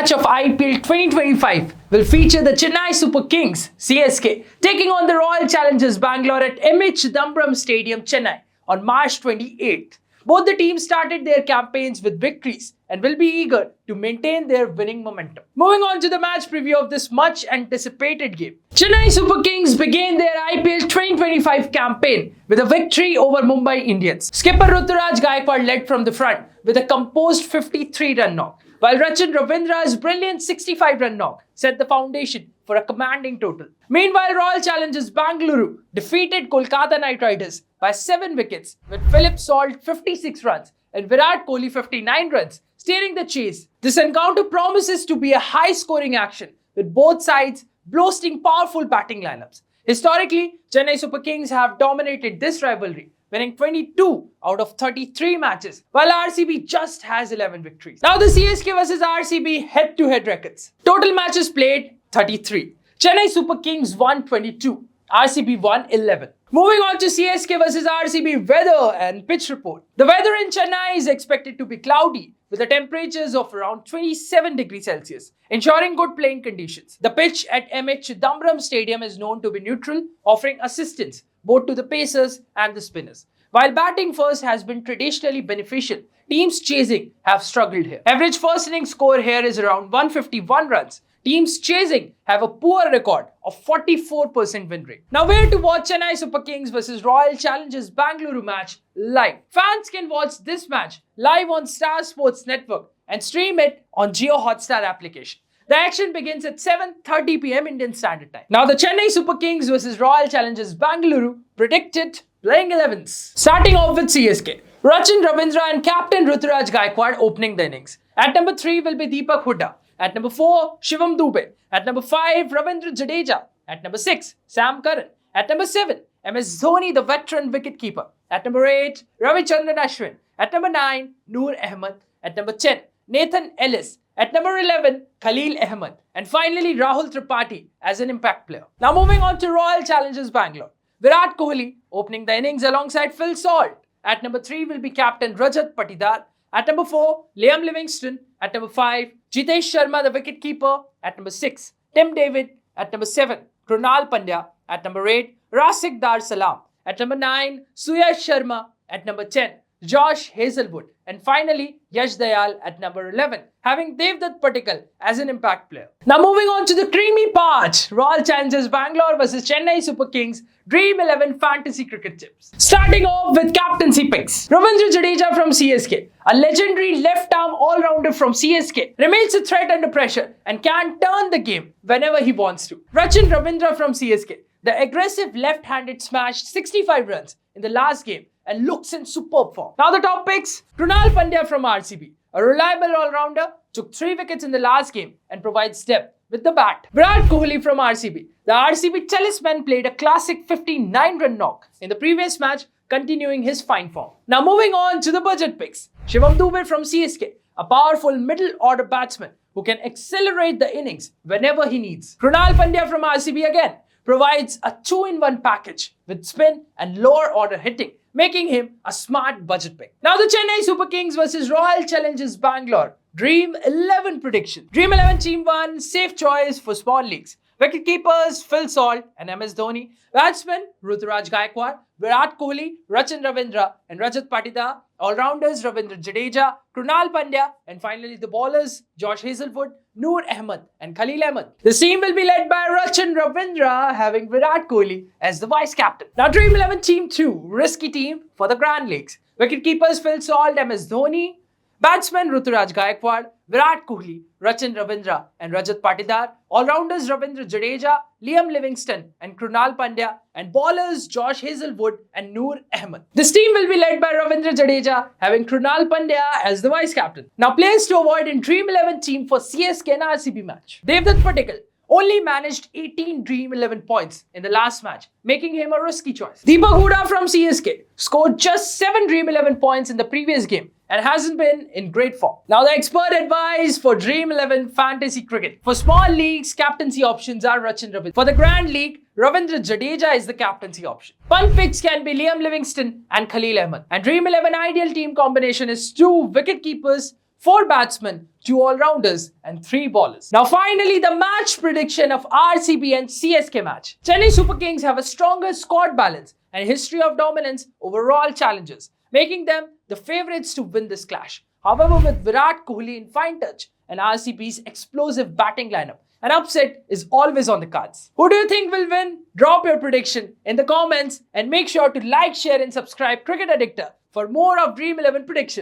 match of IPL 2025 will feature the Chennai Super Kings (CSK) taking on the Royal Challengers Bangalore at MH Dambram Stadium, Chennai on March 28th. Both the teams started their campaigns with victories and will be eager to maintain their winning momentum. Moving on to the match preview of this much anticipated game. Chennai Super Kings began their IPL 2025 campaign with a victory over Mumbai Indians. Skipper Ruturaj Gaikwad led from the front with a composed 53-run knock, while Rachin Ravindra's brilliant 65-run knock set the foundation for a commanding total. Meanwhile, Royal Challengers Bangalore defeated Kolkata Knight Riders by 7 wickets with Philip Salt 56 runs and Virat Kohli 59 runs steering the chase. This encounter promises to be a high-scoring action with both sides boasting powerful batting lineups. Historically, Chennai Super Kings have dominated this rivalry, winning 22 out of 33 matches, while RCB just has 11 victories. Now the CSK vs RCB head-to-head records. Total matches played 33. Chennai Super Kings won 22. RCB won 11. Moving on to CSK vs RCB weather and pitch report. The weather in Chennai is expected to be cloudy with the temperatures of around 27 degrees Celsius, ensuring good playing conditions. The pitch at MH Dambram Stadium is known to be neutral, offering assistance both to the pacers and the spinners. While batting first has been traditionally beneficial, teams chasing have struggled here. Average first innings score here is around 151 runs. Teams chasing have a poor record of 44% win rate. Now, where to watch Chennai Super Kings vs Royal Challengers Bangalore match live? Fans can watch this match live on Star Sports Network and stream it on Jio Hotstar application. The action begins at 7:30 p.m. Indian Standard Time. Now, the Chennai Super Kings vs Royal Challengers Bangalore predicted playing 11s. Starting off with CSK, Rachin Ravindra and captain Ruturaj Gaikwad opening the innings. At number 3 will be Deepak Hooda. At number 4, Shivam Dube. At number 5, Ravindra Jadeja. At number 6, Sam Curran. At number 7, MS Dhoni, the veteran wicketkeeper. At number 8, Ravichandran Ashwin. At number 9, Noor Ahmed. At number 10, Nathan Ellis. At number 11, Khalil Ahmed. And finally, Rahul Tripathi as an impact player. Now moving on to Royal Challengers Bangalore. Virat Kohli opening the innings alongside Phil Salt. At number 3 will be captain Rajat Patidar. At number 4, Liam Livingstone. At number 5, Jitesh Sharma, the wicketkeeper. At number 6, Tim David. At number 7, Krunal Pandya. At number 8, Rasik Dar Salam. At number 9, Suyash Sharma. At number 10, Josh Hazelwood. And finally, Yash Dayal at number 11, having Devdutt Patikal as an impact player. Now moving on to the creamy part, Royal Challengers Bangalore vs Chennai Super Kings Dream 11 Fantasy Cricket Tips. Starting off with captaincy picks. Ravindra Jadeja from CSK, a legendary left-arm all-rounder from CSK, remains a threat under pressure and can turn the game whenever he wants to. Rachin Ravindra from CSK, the aggressive left-handed smashed 65 runs in the last game and looks in superb form. Now the top picks. Krunal Pandya from RCB, a reliable all-rounder, took 3 wickets in the last game and provides depth with the bat. Virat Kohli from RCB, the RCB talisman, played a classic 59-run knock in the previous match, continuing his fine form. Now moving on to the budget picks. Shivam Dube from CSK, a powerful middle-order batsman who can accelerate the innings whenever he needs. Krunal Pandya from RCB again provides a 2-in-1 package with spin and lower order hitting, making him a smart budget pick. Now the Chennai Super Kings vs Royal Challengers Bangalore Dream 11 prediction. Dream 11 Team 1, safe choice for small leagues. Wicketkeepers Phil Salt and MS Dhoni. Batsmen Ruturaj Gaikwad, Virat Kohli, Rachin Ravindra and Rajat Patidar. All-rounders Ravindra Jadeja, Krunal Pandya, and finally the bowlers Josh Hazelwood, Noor Ahmed and Khalil Ahmed. The team will be led by Rachin Ravindra, having Virat Kohli as the vice captain. Now Dream 11 Team 2, risky team for the Grand Leagues. Wicketkeepers Phil Salt, MS Dhoni. Batsmen Ruturaj Gaikwad, Virat Kohli, Rachin Ravindra and Rajat Patidar. All-rounders Ravindra Jadeja, Liam Livingstone and Krunal Pandya, and bowlers Josh Hazelwood and Noor Ahmed. This team will be led by Ravindra Jadeja, having Krunal Pandya as the vice captain. Now players to avoid in Dream 11 team for CSK and RCB match. Devdutt Patikal only managed 18 Dream 11 points in the last match, making him a risky choice. Deepak Hooda from CSK scored just 7 Dream 11 points in the previous game and hasn't been in great form. Now the expert advice for Dream 11 Fantasy Cricket. For small leagues, captaincy options are Rachin Ravindra. For the Grand League, Ravindra Jadeja is the captaincy option. Punt picks can be Liam Livingstone and Khalil Ahmed. And Dream 11 ideal team combination is 2 wicket keepers, 4 batsmen, 2 all-rounders and 3 bowlers. Now finally, the match prediction of RCB and CSK match. Chennai Super Kings have a stronger squad balance and history of dominance over all challengers, making them the favourites to win this clash. However, with Virat Kohli in fine touch and RCB's explosive batting lineup, an upset is always on the cards. Who do you think will win? Drop your prediction in the comments and make sure to like, share and subscribe Cricket Addictor for more of Dream 11 predictions.